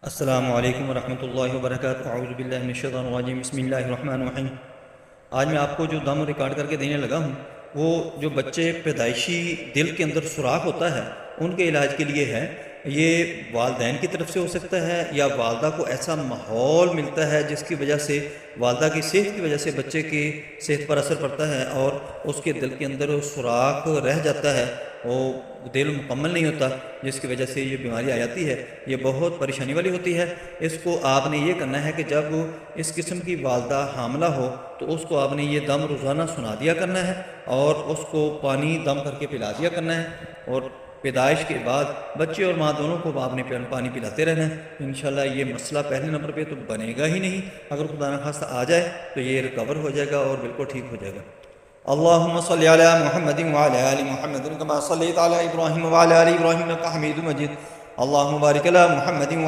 السلام علیکم ورحمۃ اللہ وبرکاتہ۔ اعوذ باللہ من الشیطان الرجیم، بسم اللہ الرحمن الرحیم۔ آج میں آپ کو جو دم ریکارڈ کر کے دینے لگا ہوں وہ جو بچے پیدائشی دل کے اندر سوراخ ہوتا ہے ان کے علاج کے لیے ہے۔ یہ والدین کی طرف سے ہو سکتا ہے یا والدہ کو ایسا ماحول ملتا ہے جس کی وجہ سے والدہ کی صحت کی وجہ سے بچے کی صحت پر اثر پڑتا ہے اور اس کے دل کے اندر سوراخ رہ جاتا ہے، وہ دل مکمل نہیں ہوتا، جس کی وجہ سے یہ بیماری آ جاتی ہے۔ یہ بہت پریشانی والی ہوتی ہے۔ اس کو آپ نے یہ کرنا ہے کہ جب اس قسم کی والدہ حاملہ ہو تو اس کو آپ نے یہ دم روزانہ سنا دیا کرنا ہے اور اس کو پانی دم کر کے پلا دیا کرنا ہے، اور پیدائش کے بعد بچے اور ماں دونوں کو آپ نے پانی پلاتے رہنا ہے۔ انشاءاللہ یہ مسئلہ پہلے نمبر پہ تو بنے گا ہی نہیں، اگر خدا نخواستہ آ جائے تو یہ ریکور ہو جائے گا اور بالکل ٹھیک ہو جائے گا۔ اللہم صلی علی محمد وعلی آل محمد کما صلیت علی ابراہیم وعلی آل ابراہیم انک حمید مجید۔ اللہم بارک علی محمد وعلی